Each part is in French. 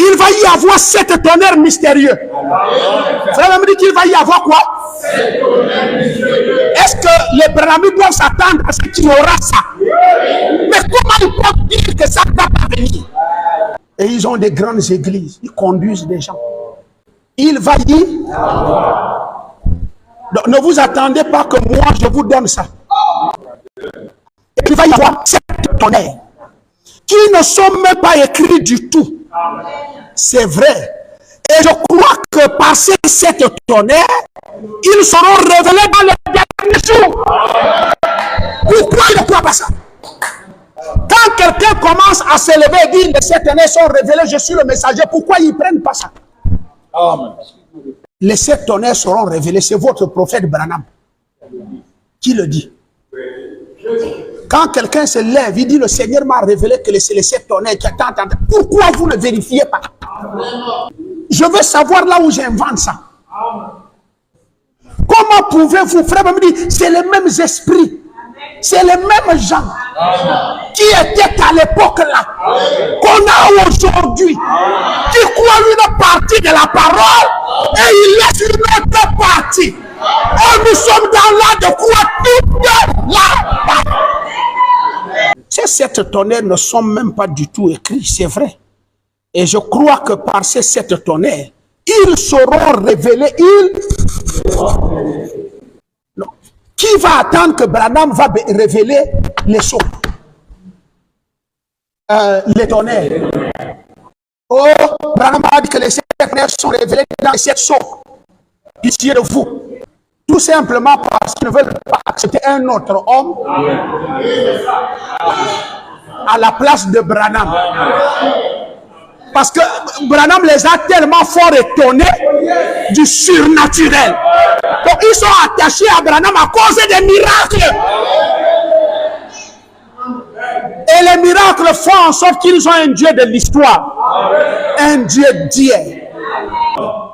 il va y avoir 7 tonnerres mystérieux. Frère me dit qu'il va y avoir quoi? Est-ce que les Branhamites doivent s'attendre à ce qu'il y aura ça? Mais comment ils peuvent dire que ça va pas venir? Et ils ont des grandes églises, ils conduisent des gens. Il va y. Donc, ne vous attendez pas que moi je vous donne ça. Il va y avoir 7 tonnerres qui ne sont même pas écrits du tout. C'est vrai. Et je crois que par ces 7 tonnerres, ils seront révélés dans les derniers jours. Pourquoi ils ne croient pas ça? Quand quelqu'un commence à se lever et dire les 7 tonnerres sont révélés, je suis le messager, pourquoi ils ne prennent pas ça? Amen. Les 7 tonnerres seront révélés. C'est votre prophète Branham qui le dit. Quand quelqu'un se lève, il dit le Seigneur m'a révélé que c'est les 7 tonnerres qui attendent. Pourquoi vous ne vérifiez pas? Je veux savoir là où j'invente ça. Comment pouvez-vous, frère, me dire, c'est les mêmes esprits, c'est les mêmes gens qui étaient à l'époque là, qu'on a aujourd'hui, qui croient une partie de la parole et ils laissent une autre partie. Et nous sommes dans là de croire toute la parole. Ces 7 tonnerres ne sont même pas du tout écrits, c'est vrai. Et je crois que par ces 7 tonnerres, ils seront révélés. Non. Qui va attendre que Branham va révéler les sceaux? Les tonnerres. Oh, Branham a dit que les 7 tonnerres sont révélés dans les 7 sceaux. Pitié de vous. Tout simplement parce qu'ils ne veulent pas accepter un autre homme à la place de Branham. Parce que Branham les a tellement fort étonnés du surnaturel. Donc ils sont attachés à Branham à cause des miracles. Et les miracles font en sorte qu'ils ont un Dieu de l'histoire. Un Dieu d'hier.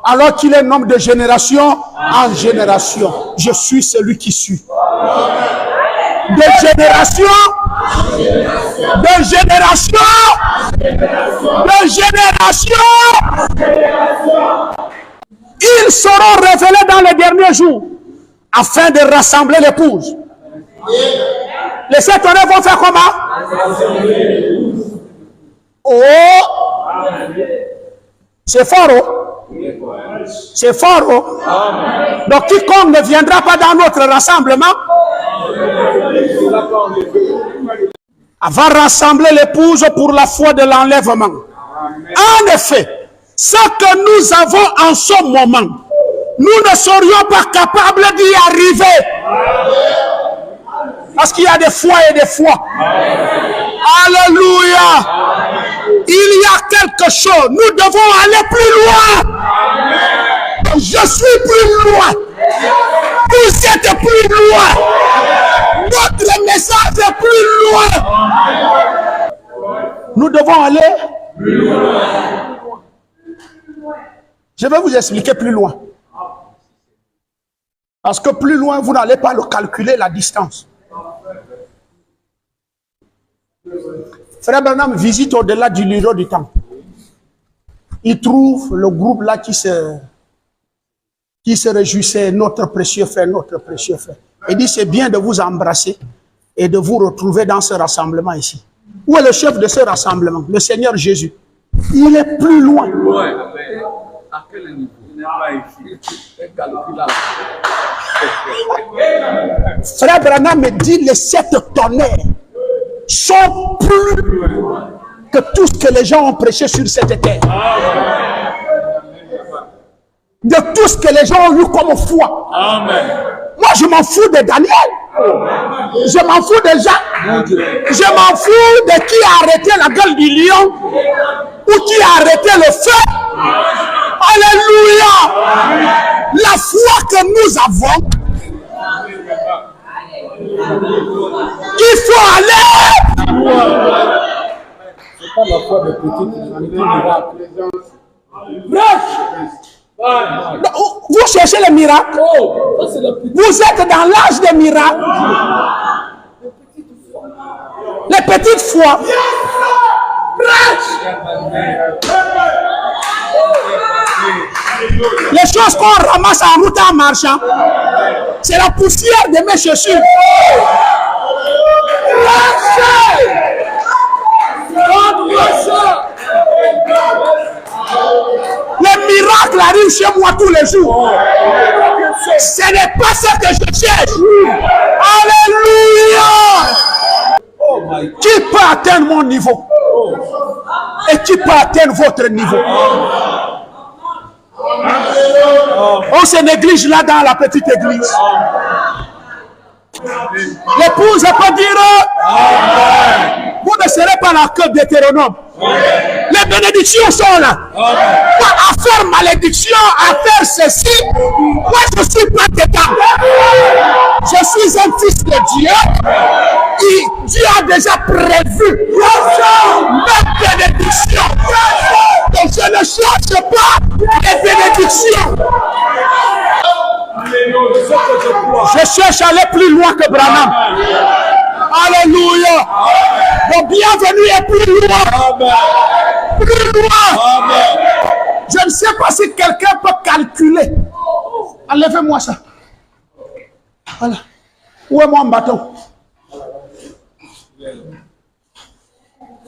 Alors qu'il est nomme de génération en génération. Je suis celui qui suis. De génération, de génération, de génération. Ils seront révélés dans les derniers jours afin de rassembler l'épouse. Les 7 tonnerres vont faire comment? Oh! C'est fort, oh! C'est fort, oh! Donc quiconque ne viendra pas dans notre rassemblement va rassembler l'épouse pour la foi de l'enlèvement. En effet, ce que nous avons en ce moment, nous ne serions pas capables d'y arriver. Parce qu'il y a des fois et des fois. Alléluia. Il y a quelque chose. Nous devons aller plus loin. Je suis plus loin. Vous êtes plus loin. Notre message est plus loin. Nous devons aller plus loin. Je vais vous expliquer plus loin. Parce que plus loin, vous n'allez pas le calculer la distance. Frère Branham visite au-delà du lieu du temple. Il trouve le groupe là qui se réjouissait, notre précieux frère, notre précieux frère. Il dit, c'est bien de vous embrasser et de vous retrouver dans ce rassemblement ici. Où est le chef de ce rassemblement? Le Seigneur Jésus. Il est plus loin. À quel niveau? Il n'est pas ici. Frère Branham me dit, les 7 tonnerres sont plus que tout ce que les gens ont prêché sur cette terre. De tout ce que les gens ont eu comme foi. Amen. Moi, je m'en fous de Daniel. Je m'en fous de Jacques. Je m'en fous de qui a arrêté la gueule du lion ou qui a arrêté le feu. Alléluia. La foi que nous avons, il faut aller. C'est pas la foi de petite miracle. Vous cherchez les miracles. Vous êtes dans l'âge des miracles. Les petites fois. Les choses qu'on ramasse en route en marchant, c'est la poussière de mes chaussures. Les miracles arrivent chez moi tous les jours. Ce n'est pas ce que je cherche. Alléluia. Qui peut atteindre mon niveau? Et qui peut atteindre votre niveau? On se néglige là dans la petite église. L'épouse peut dire vous ne serez pas la queue d'Hétéronome. Les bénédictions sont là. Pas à faire malédiction, à faire ceci. Moi je suis pas dedans. Je suis un fils de Dieu. Et Dieu a déjà prévu mes bénédictions. Donc je ne cherche pas les bénédictions. Je cherche à aller plus loin que Branham. Alléluia. Mon bienvenue est plus loin. Plus loin. Je ne sais pas si quelqu'un peut calculer. Enlevez-moi ça. Voilà. Où est mon bâton?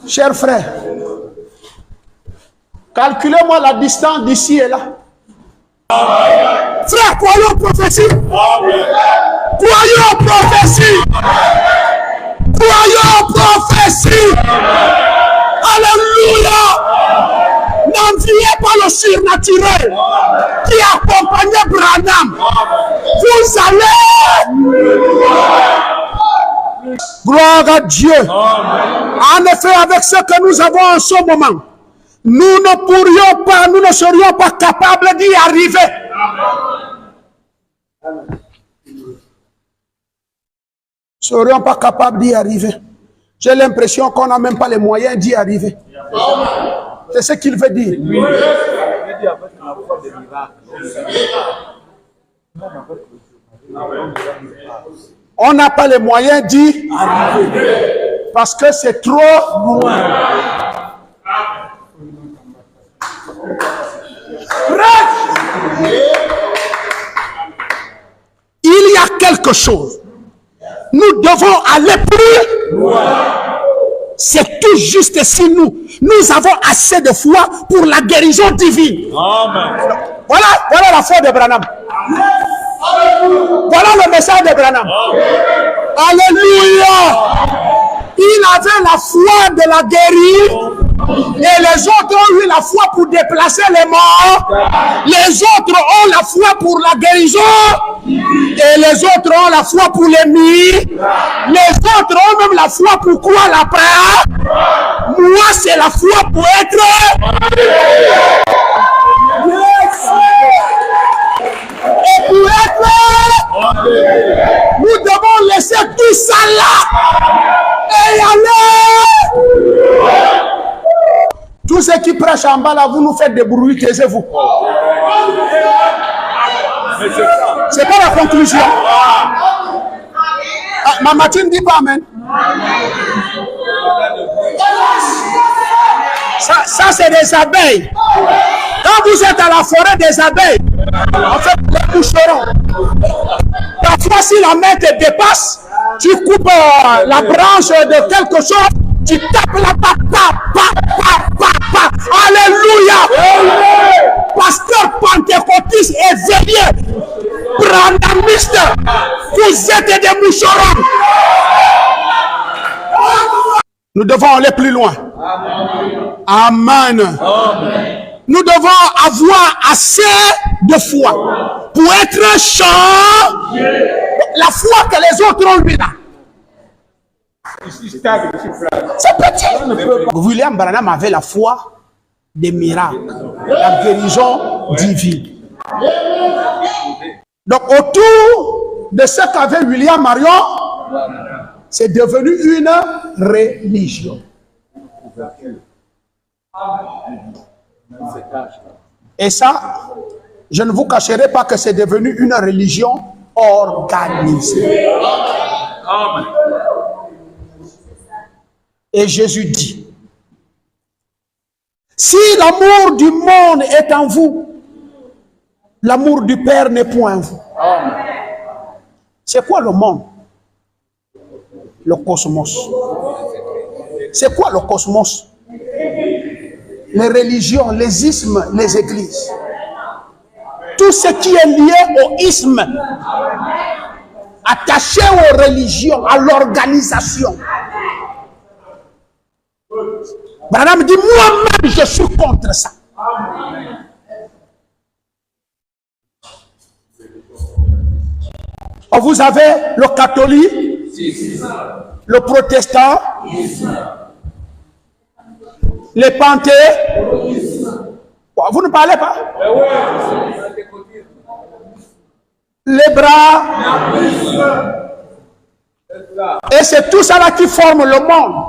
Chers frères, calculez-moi la distance d'ici et là. Frère, croyons aux prophéties. Croyons aux prophéties. Croyons aux prophéties. Alléluia. N'enviez pas le surnaturel qui accompagnait Branham. Vous allez. Gloire à Dieu. En effet, avec ce que nous avons en ce moment, nous ne pourrions pas, nous ne serions pas capables d'y arriver. Nous ne serions pas capables d'y arriver. J'ai l'impression qu'on n'a même pas les moyens d'y arriver. C'est ce qu'il veut dire. On n'a pas les moyens d'y arriver. Parce que c'est trop loin. Il y a quelque chose. Nous devons aller plus loin. C'est tout juste si nous avons assez de foi pour la guérison divine. Amen. Voilà la foi de Branham. Voilà le message de Branham. Alléluia. Il avait la foi de la guérison. Et les autres ont eu la foi pour déplacer les morts. Les autres ont la foi pour la guérison. Et les autres ont la foi pour les miracles. Les autres ont même la foi pour croire la paix. Moi, c'est la foi pour être. Et pour être. Nous devons laisser tout ça là. Et y aller. Tous ceux qui prêchent en bas là, vous nous faites des bruits, taisez-vous. C'est pas la conclusion. Maman, tu ne dis pas amen. Ça c'est des abeilles. Quand vous êtes à la forêt des abeilles, en fait, les boucherons. Parfois, si la main te dépasse, tu coupes la branche de quelque chose, tu tapes la patte. Alléluia. Pasteur pentecôtiste et veilleur, brandamiste, vous êtes des moucherons. Nous devons aller plus loin. Amen. Nous devons avoir assez de foi pour être un champ. La foi que les autres ont eu là. C'est petit. William Branham avait la foi des miracles, la guérison divine. Donc autour de ce qu'avait William Marion, c'est devenu une religion. Et ça, je ne vous cacherai pas que c'est devenu une religion organisée. Amen. Et Jésus dit, Si l'amour du monde est en vous, l'amour du Père n'est point en vous. C'est quoi le monde? Le cosmos. C'est quoi le cosmos? Les religions, les ismes, les églises. Tout ce qui est lié au isme, attaché aux religions, à l'organisation. Branham dit, moi-même, je suis contre ça. Vous avez le catholique, le protestant, les panthées. Vous ne parlez pas? Les bras. Et c'est tout ça là qui forme le monde.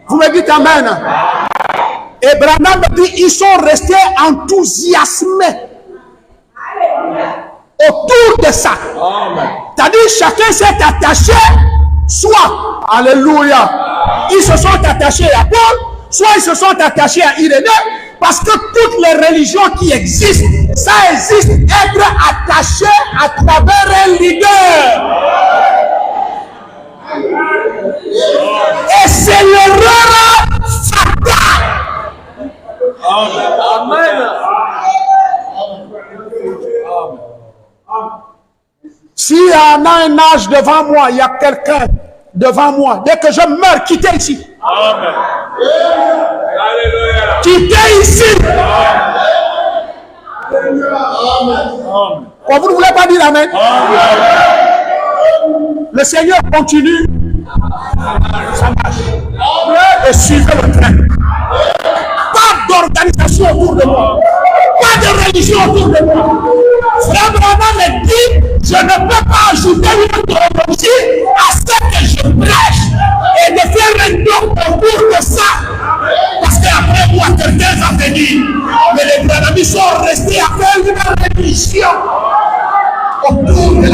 Vous me dites amen. Et Branham dit, ils sont restés enthousiasmés autour de ça. C'est-à-dire chacun s'est attaché, soit, alléluia, ils se sont attachés à Paul, soit ils se sont attachés à Irénée, parce que toutes les religions qui existent, ça existe, être attaché à travers un leader. Et c'est l'erreur fatale. Amen. S'il y en a un âge devant moi, il y a quelqu'un devant moi, dès que je meurs, quittez ici. Amen. Quittez ici. Amen. Vous ne voulez pas dire amen? Le Seigneur continue. Ça marche. Et suivez le train. Pas d'organisation autour de moi. Pas de religion autour de moi. Frère Branham me dit, je ne peux pas ajouter une théologie à ce que je prêche et de faire un don autour de ça. Parce qu'après moi, quelqu'un va venir. Mais les Branhamistes sont restés à faire une religion autour de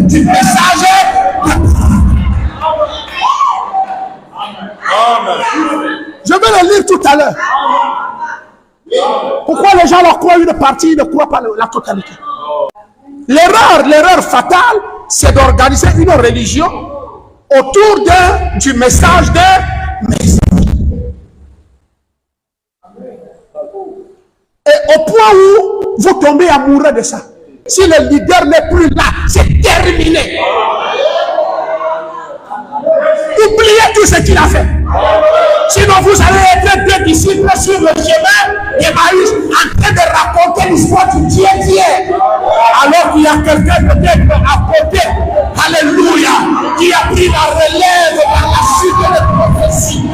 du message. Je vais le lire tout à l'heure. Pourquoi les gens leur croient une partie, ils ne croient pas la totalité? L'erreur fatale, c'est d'organiser une religion autour du message de Messie. Et au point où vous tombez amoureux de ça, si le leader n'est plus là, c'est terminé. Oubliez tout ce qu'il a fait. Sinon, vous allez être deux disciples sur le chemin d'Emmaüs en train de raconter l'histoire du tiers. Alors qu'il y a quelqu'un peut-être à côté, alléluia, qui a pris la relève dans la suite de prophétie.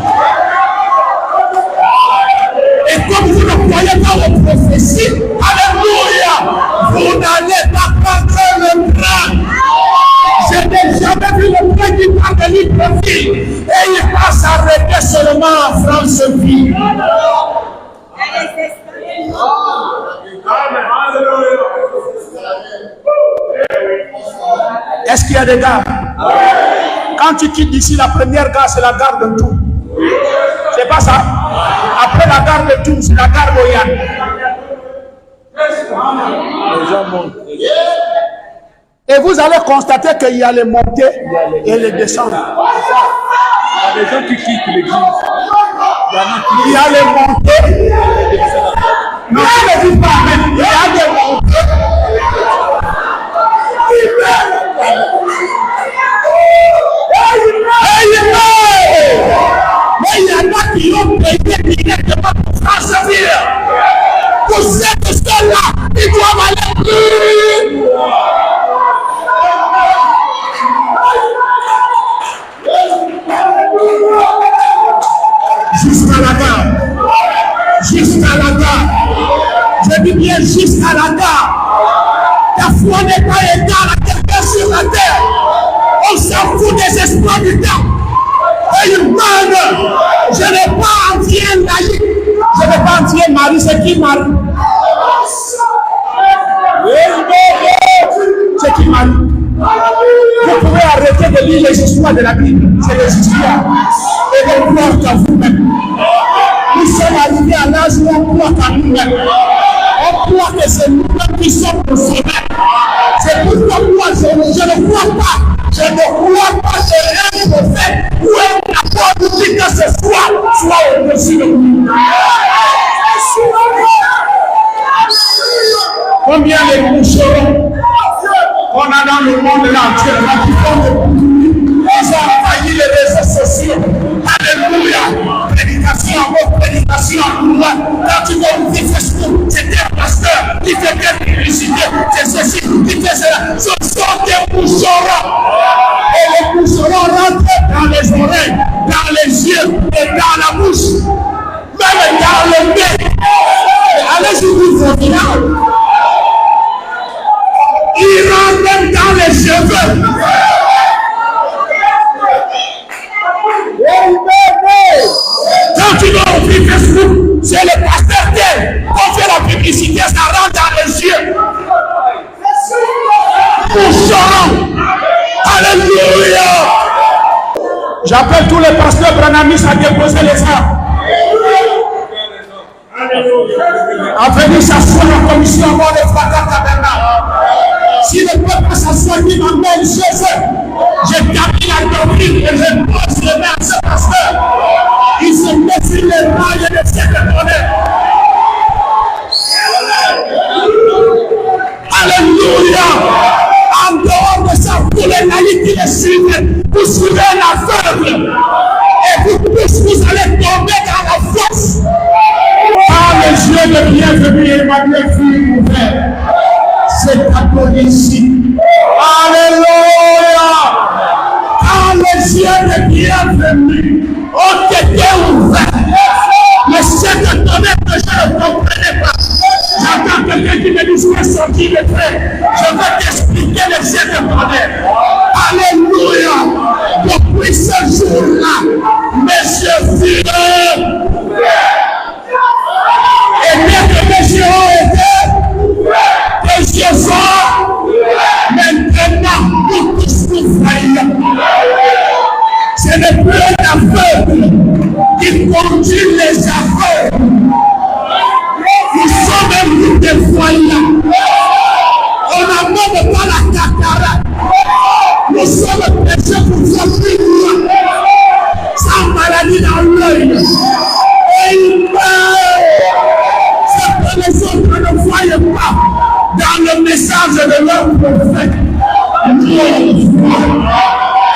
Et comme vous ne croyez pas aux prophéties, alléluia, vous n'allez pas prendre le train. Je n'ai jamais vu le train qui parle de l'hypocrisie et il va s'arrêter seulement en France-Ville. Est-ce qu'il y a des gares? Quand tu quittes d'ici, la première gare, c'est la gare de Tours. C'est pas ça? Après la gare de Tours, c'est la gare d'Oyan. Les gens montent. Et vous allez constater qu'il y a les montées et les descentes. Il y a des gens qui quittent l'église. Il y a les montées. Mais je ne dis pas, il y a des montées. Mais il y en a qui ont payé directement pour France-Ville. Pour cette histoire-là, ils doivent aller plus. Jusqu'à la gare. Jusqu'à la gare. Je dis bien jusqu'à la gare. Ta foi n'est pas égale à quelqu'un sur la terre. On s'en fout des espoirs du temps. Et une bonne. Je n'ai pas entier laïque. Je n'ai pas entier Marie. C'est qui Marie? C'est qui Marie? Vous pouvez arrêter de lire les histoires de la Bible. C'est les histoires. Et de croire qu'à vous-même. nous sommes arrivés à l'âge où on croit qu'à nous-mêmes. On croit que c'est nous-mêmes qui sommes au sommet. C'est pourquoi moi, je ne crois pas. Je ne crois pas que un prophète ou un apôtre nous dit que ce soit au-dessus de nous. Combien de moucherons qu'on a dans le monde là actuellement qui font des boucliers, ils ont envahi les réseaux sociaux. Alléluia. Prédication en haut, prédication en loin. Quand tu vas ouvrir Facebook, c'est un pasteur qui fait des publicités, c'est ceci, qui fait cela. Ce sont des moucherons. Et les moucherons rentrent dans les oreilles, dans les yeux et dans la bouche, même dans le nez. Allez-y, vous final. Il rentre même dans les cheveux. Quand tu vas ouvrir Facebook, c'est le pasteur tel qu'on fait la publicité, ça rentre dans les yeux. Moucheron. Alléluia. J'appelle tous les pasteurs branamis à déposer les armes. À venir s'asseoir en commission avant les fracas tabernacle. Si le peuple s'assoit, il m'amène chez eux. Je termine la doctrine et je pose les mains à ce pasteur. Il se met sur les rails et les cieux de tonnerre. Alléluia. En dehors de ça, pour les naïfs qui les suivent, vous suivez un aveugle. Et vous tous, vous allez tomber dans la fosse. Par les yeux de bienvenue, Emmanuel fut ouvert. C'est appelé ici. Alléluia. Quand les yeux de bienvenue ont été ouverts, le ciel de tonnerre que je ne comprenais pas. J'entends quelqu'un qui me dit que sortir le trait. Je vais t'expliquer le ciel de tonnerre. Alléluia. Depuis ce jour-là, mes yeux furent ouverts. Et bien que mes yeux ont été, tes yeux sont maintenant nous tous nous voyons. Ce n'est plus un aveugle qui conduit les aveugles. Nous sommes un groupe de voyants. On n'a même pas la cataracte. Nous sommes péchés pour faire plus loin. Sans maladie dans l'œil. Et il meurt. C'est que les autres ne voient pas dans le message de leur prophète. Nous on voit.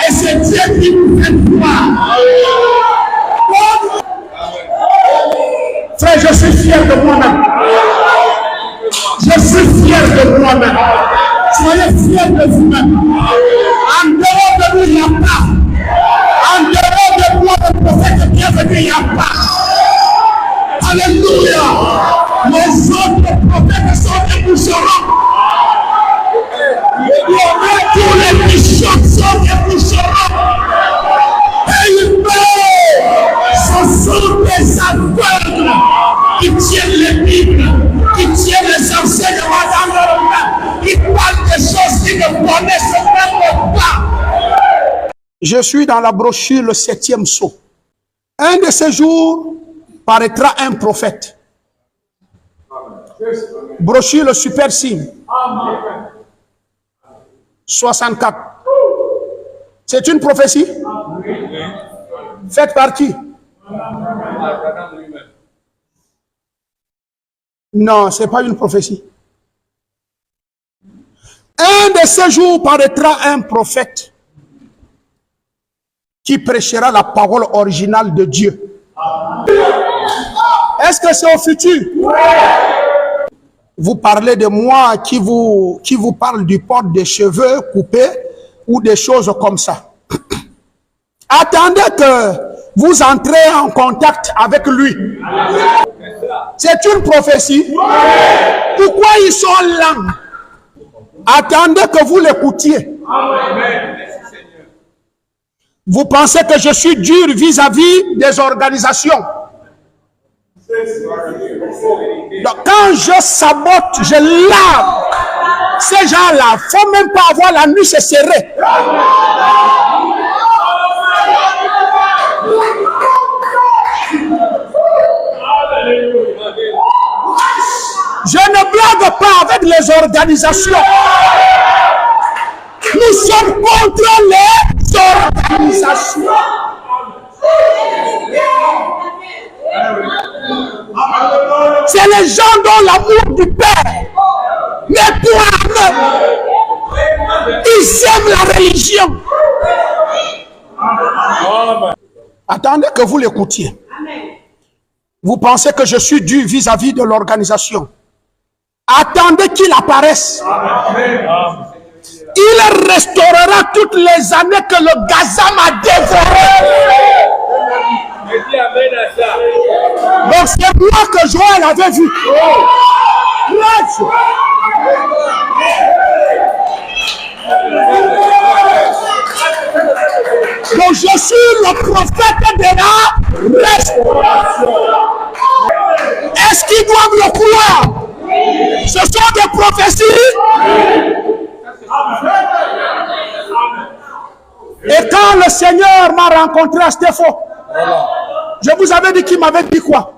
Et c'est Dieu qui nous fait voir. Frère, je suis fier de moi-même. Je suis fier de moi-même. Soyez fiers de vous-même. En dehors de nous, il n'y a pas. En dehors de moi, le prophète bienvenu, il n'y a pas. Alléluia. Les autres prophètes sont des moucherons. Tous les bishops sont des moucherons. Et ils meurent. Ce sont des aveugles qui tiennent les Bibles, qui tiennent les enseignements dans leurs mains, qui parlent des choses qu'ils ne connaissent même pas. Je suis dans la brochure Le 7e sceau. Un de ces jours paraîtra un prophète. Brochure Le super signe. 64. C'est une prophétie? Faite par qui? Non, ce n'est pas une prophétie. Un de ces jours paraîtra un prophète qui prêchera la parole originale de Dieu. Est-ce que c'est au futur? Vous parlez de moi qui vous parle du port des cheveux coupés ou des choses comme ça. Attendez que vous entrez en contact avec lui. C'est une prophétie. Pourquoi ils sont lents? Attendez que vous l'écoutiez. Vous pensez que je suis dur vis-à-vis des organisations. Donc, quand je sabote, je lave ces gens-là. Il ne faut même pas avoir la nuit se serrer. Je ne blague pas avec les organisations. Nous sommes contre les organisations. C'est les gens dont l'amour du Père n'est point. Ils aiment la religion. Attendez que vous l'écoutiez. Vous pensez que je suis dur vis-à-vis de l'organisation. Attendez qu'il apparaisse. Il restaurera toutes les années que le Gazam a dévorées. Donc c'est moi que Joël avait vu. Donc je suis le prophète de la restauration. Est-ce qu'ils doivent le croire? Ce sont des prophéties. Et quand le Seigneur m'a rencontré à Stéphane, je vous avais dit qu'il m'avait dit quoi?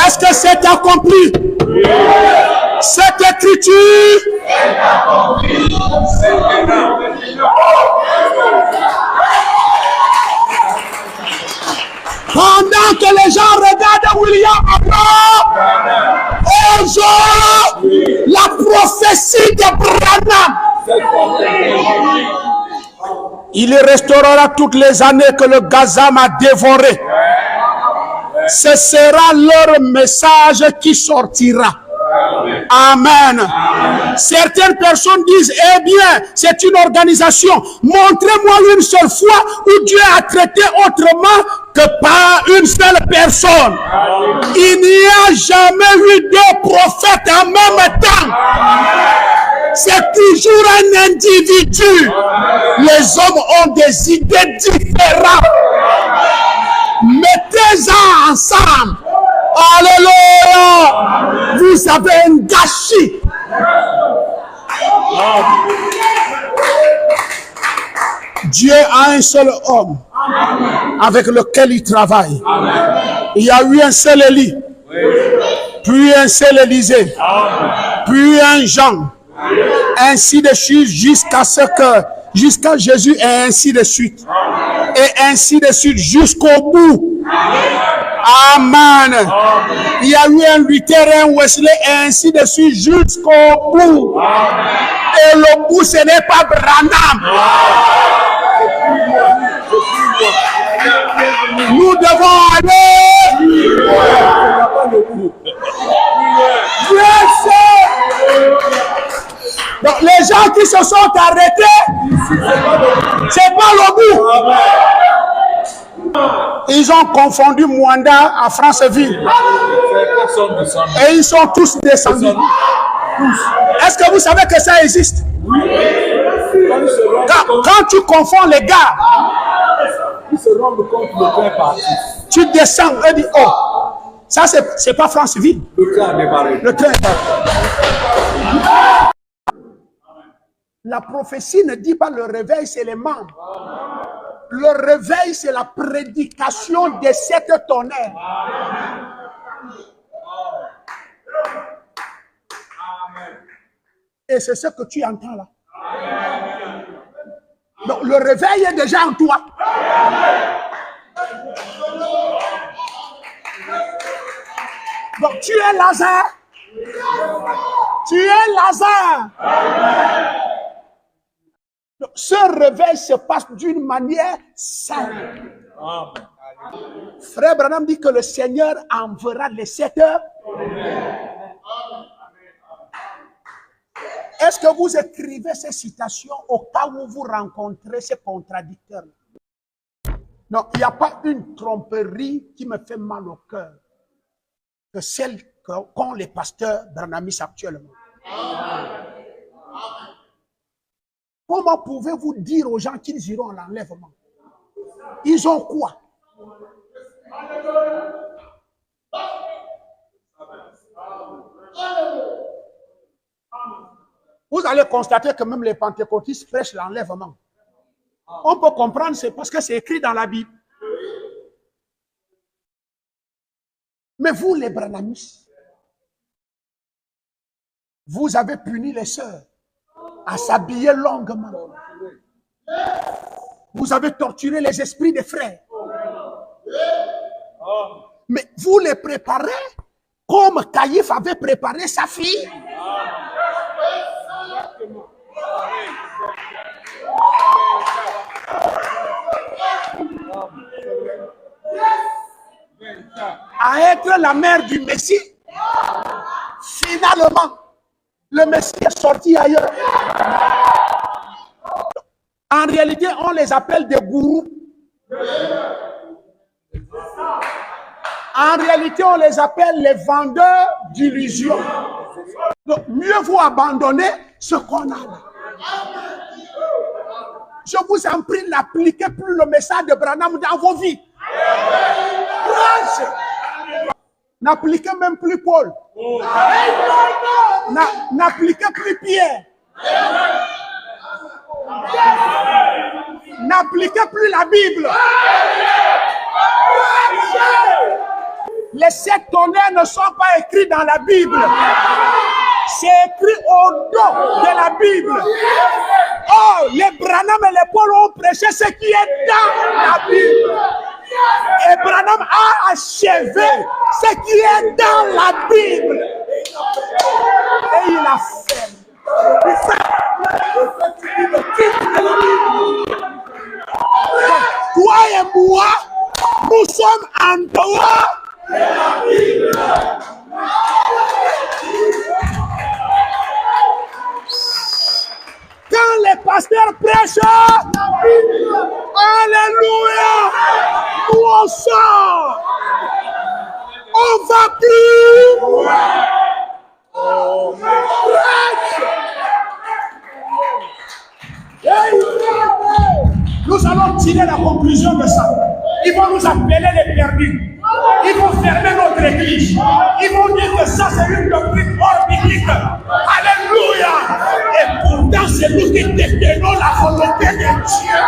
Est-ce que c'est accompli? Cette écriture est accomplie. Pendant que les gens regardent William Abraham, la prophétie de Branham. Il restaurera toutes les années que le Gazam a dévorées. Ce sera leur message qui sortira. Amen. Certaines personnes disent, eh bien, c'est une organisation. Montrez-moi une seule fois où Dieu a traité autrement que par une seule personne. Il n'y a jamais eu deux prophètes en même temps. C'est toujours un individu. Les hommes ont des idées différentes. Mettez-en ensemble. Alléluia. Vous avez un gâchis. Dieu a un seul homme avec lequel il travaille. Il y a eu un seul Élie, puis un seul Élisée, puis un Jean, ainsi de suite jusqu'à Jésus et ainsi de suite. Et ainsi de suite jusqu'au bout. Amen. Il y a eu un Luther, un Wesley, et ainsi de suite jusqu'au bout. Et le bout, ce n'est pas Branham. Nous devons aller. Donc les gens qui se sont arrêtés, c'est pas le bout. Ils ont confondu Mwanda à Franceville. Et ils sont tous descendus. Est-ce que vous savez que ça existe? Quand tu confonds les gars, tu descends et dis, oh, ça c'est pas Franceville. Le train est parti. La prophétie ne dit pas le réveil, c'est les membres. Le réveil, c'est la prédication des 7 tonnerres. Et c'est ce que tu entends là. Donc le réveil est déjà en toi. Donc tu es Lazare. Tu es Lazare. Donc, ce réveil se passe d'une manière simple. Frère Branham dit que le Seigneur enverra les 7 heures. Est-ce que vous écrivez ces citations au cas où vous rencontrez ces contradicteurs? Non, il n'y a pas une tromperie qui me fait mal au cœur que celle qu'ont les pasteurs branhamistes actuellement. Comment pouvez-vous dire aux gens qu'ils iront à l'enlèvement? Ils ont quoi? Vous allez constater que même les pentecôtistes prêchent l'enlèvement. On peut comprendre, c'est parce que c'est écrit dans la Bible. Mais vous, les branhamistes, vous avez puni les sœurs à s'habiller longuement. Vous avez torturé les esprits des frères. Mais vous les préparez comme Caïphe avait préparé sa fille. À être la mère du Messie. Finalement, le Messie est sorti ailleurs. En réalité, on les appelle des gourous. En réalité, on les appelle les vendeurs d'illusions. Donc, mieux vaut abandonner ce qu'on a là. Je vous en prie, n'appliquez plus le message de Branham dans vos vies. N'appliquez même plus Paul. N'appliquez plus Pierre. N'appliquez plus la Bible. Les 7 tonnerres ne sont pas écrits dans la Bible. C'est écrit au dos de la Bible. Oh, les Branham et les Paul ont prêché ce qui est dans la Bible. Et Branham a achevé ce qui est dans la Bible. Et il a fait. Toi et moi, nous sommes en dehors de la Bible. Quand les pasteurs prêchent, alléluia, nous on sort. On va plus. Nous allons tirer la conclusion de ça. Ils vont nous appeler les perdus. Ils vont fermer notre église. Ils vont dire que ça c'est une doctrine hors biblique. Alléluia. Et pourtant c'est nous qui détenons la volonté de Dieu.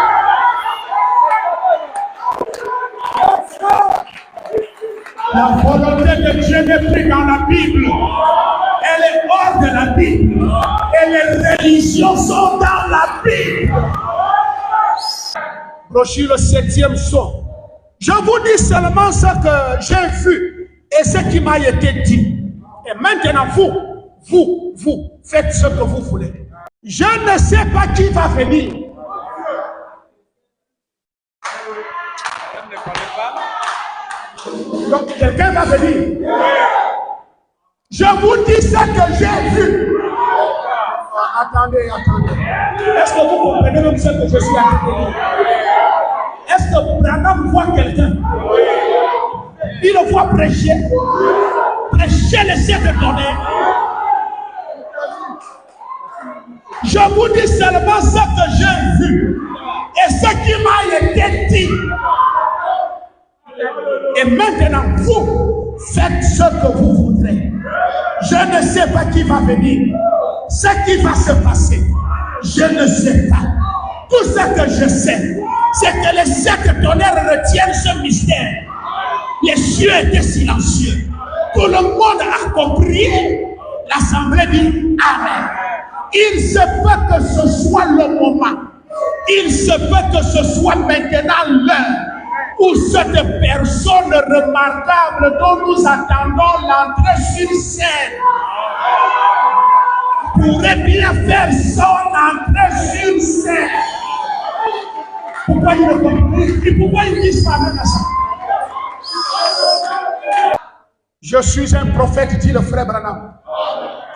La volonté de Dieu n'est plus dans la Bible. Elle est hors de la Bible. Et les religions sont dans la Bible. Brochure le 7e son. Je vous dis seulement ce que j'ai vu et ce qui m'a été dit. Et maintenant, vous, faites ce que vous voulez. Je ne sais pas qui va venir. Donc, quelqu'un va venir. Je vous dis ce que j'ai vu. Attendez. Est-ce que vous comprenez même ce que je suis en train de dire? Est-ce que Branham voit quelqu'un? Il le voit prêcher. Prêcher les 7 tonnerres. Je vous dis seulement ce que j'ai vu et ce qui m'a été dit. Et maintenant, vous faites ce que vous voudrez. Je ne sais pas qui va venir. Ce qui va se passer, je ne sais pas. Tout ce que je sais, c'est que les 7 tonnerres retiennent ce mystère. Les cieux étaient silencieux. Tout le monde a compris. L'assemblée dit Amen. Il se peut que ce soit le moment. Il se peut que ce soit maintenant l'heure où cette personne remarquable dont nous attendons l'entrée sur scène pourrait bien faire son entrée sur scène. Pourquoi il ne comprend pas? Pourquoi il dit ça même à ça? Je suis un prophète, dit le frère Branham,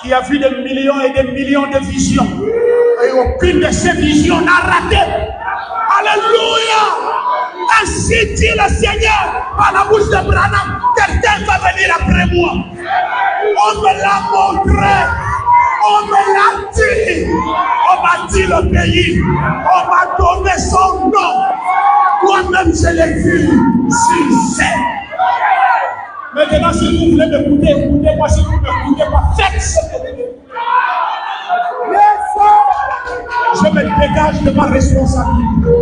qui a vu des millions et des millions de visions. Et aucune de ces visions n'a raté. Alléluia! Ainsi dit le Seigneur par la bouche de Branham. Quelqu'un va venir après moi. On me l'a montré. On me l'a dit. On m'a dit le pays. On m'a donné son nom. Moi-même, je l'ai vu sur scène. Maintenant, si vous voulez m'écouter, écoutez-moi. Si vous ne m'écoutez pas, faites ce que vous voulez. Je me dégage de ma responsabilité.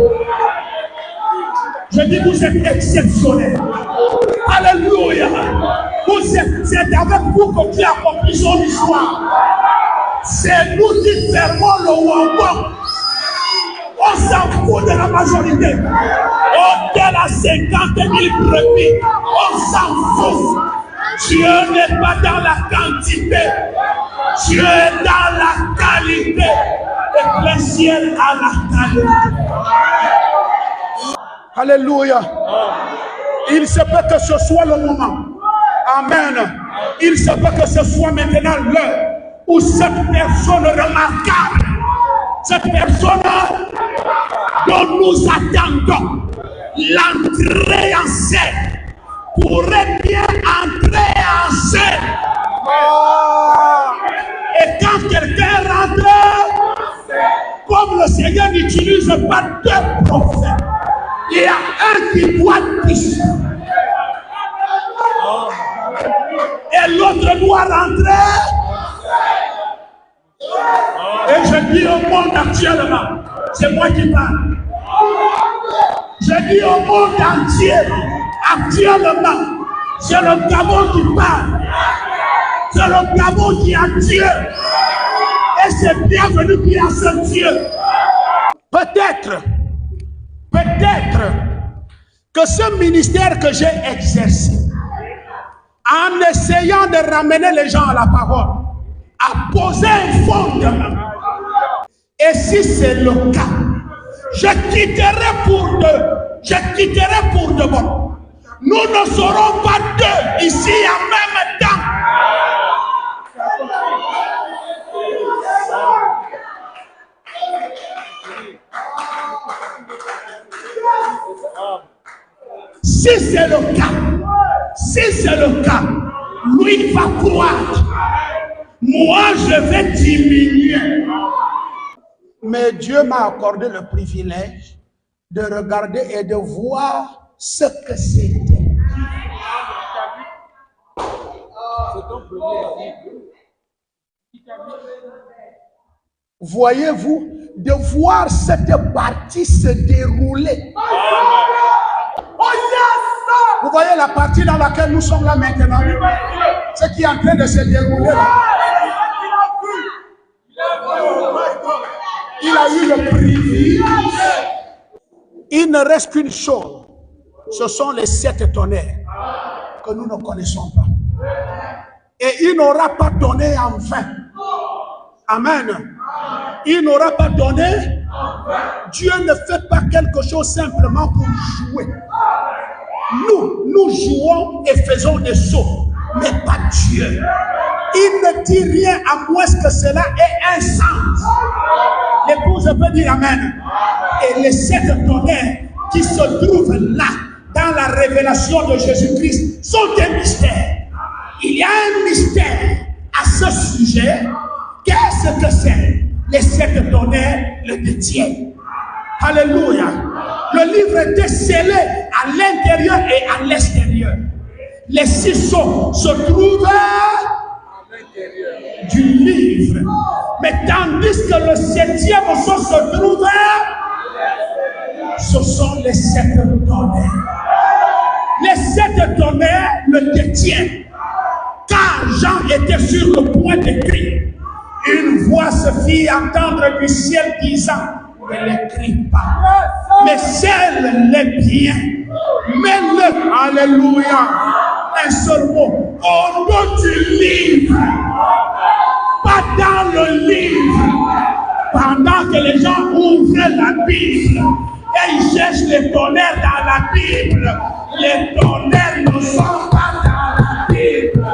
Je dis, vous êtes exceptionnels. Alléluia. Vous avec pour que Dieu accomplisse son histoire. C'est nous qui fermons le wagon. On s'en fout de la majorité. On est à 50 000 brebis. On s'en fout. Dieu n'est pas dans la quantité. Dieu est dans la qualité. Ecclésiel à la qualité. Alléluia. Il se peut que ce soit le moment. Amen. Il se peut que ce soit maintenant l'heure où cette personne remarquable, cette personne dont nous attendons l'entrée en scène, pourrait bien entrer en scène. Et quand quelqu'un rentre, comme le Seigneur n'utilise pas deux prophètes, il y a un qui doit dire et l'autre doit rentrer. Et je dis au monde actuellement, c'est moi qui parle. Je dis au monde entier, actuellement, c'est le Gabon qui parle. C'est le Gabon qui a Dieu. Et c'est bienvenu qui a ce Dieu. Peut-être que ce ministère que j'ai exercé, en essayant de ramener les gens à la parole, a posé un fondement. Et si c'est le cas, je quitterai pour de bon. Nous ne serons pas deux ici en même temps. Si c'est le cas, lui va croire. Moi, je vais diminuer. Mais Dieu m'a accordé le privilège de regarder et de voir ce que c'était. Voyez-vous, de voir cette partie se dérouler. Vous voyez la partie dans laquelle nous sommes là maintenant, ce qui est en train de se dérouler là. Il a eu le privilège. Il ne reste qu'une chose. Ce sont les 7 tonnerres que nous ne connaissons pas. Et il n'aura pas donné en vain. Amen. Il n'aura pas donné. Dieu ne fait pas quelque chose simplement pour jouer. Nous jouons et faisons des sauts, mais pas Dieu. Il ne dit rien à moins que cela ait un sens. L'épouse peut dire Amen. Et les 7 tonnerres qui se trouvent là, dans la révélation de Jésus-Christ, sont des mystères. Il y a un mystère à ce sujet. Qu'est-ce que c'est? Les 7 tonnerres le détiennent. Alléluia. Le livre était scellé à l'intérieur et à l'extérieur. Les 6 sceaux se trouvent du livre. Mais tandis que le 7e sceau se trouve, ce sont les 7 tonnerres. Les 7 tonnerres le détiennent. Car Jean était sur le point d'écrire. Une voix se fit entendre du ciel disant: ne l'écris pas, mais scelle-les bien. Mets-le, alléluia, un seul mot, au nom du livre, pas dans le livre. Pendant que les gens ouvrent la Bible et ils cherchent les tonnerres dans la Bible, les tonnerres ne sont pas dans la Bible.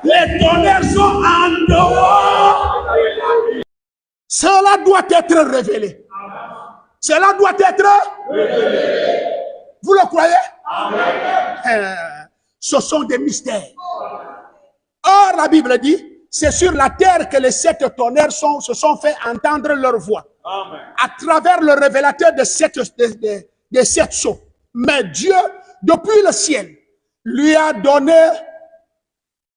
Les tonnerres sont en dehors. Cela doit être révélé. Cela doit être révélé. Vous le croyez? Ce sont des mystères. Or, la Bible dit, c'est sur la terre que les 7 tonnerres se sont fait entendre leur voix. Amen. À travers le révélateur des 7 sceaux. Mais Dieu, depuis le ciel, lui a donné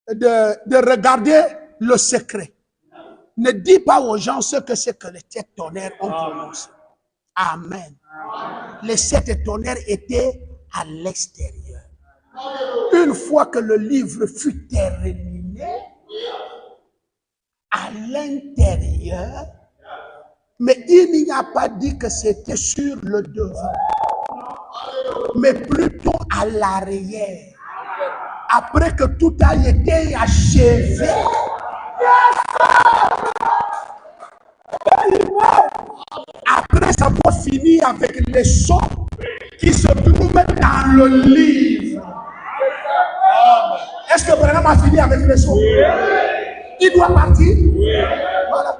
de regarder le secret. Ne dis pas aux gens ce que c'est que les 7 tonnerres ont prononcé. Amen. Les 7 tonnerres étaient à l'extérieur. Une fois que le livre fut terminé, à l'intérieur, mais il n'y a pas dit que c'était sur le devant, mais plutôt à l'arrière. Après que tout a été achevé, après avoir fini avec les sons qui se trouvent dans le livre. Est-ce que Branham a fini avec les sons? Il doit partir. Voilà.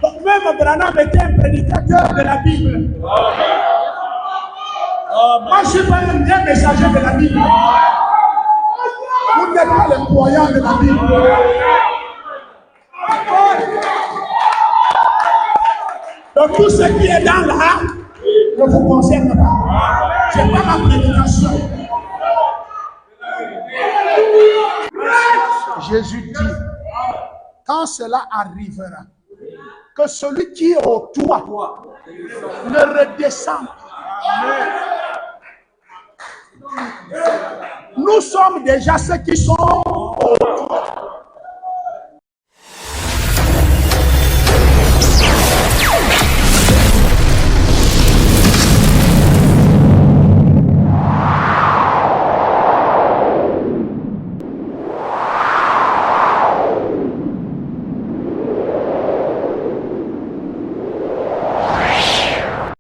Donc même Branham était un prédicateur de la Bible. Moi, je suis pas un messager de la Bible. Vous n'êtes pas les croyants de la Bible. Donc tout ce qui est dans l'art ne vous concerne pas. Ce n'est pas ma prédication. Jésus dit, quand cela arrivera, que celui qui est au toit ne redescende pas. Nous sommes déjà ceux qui sont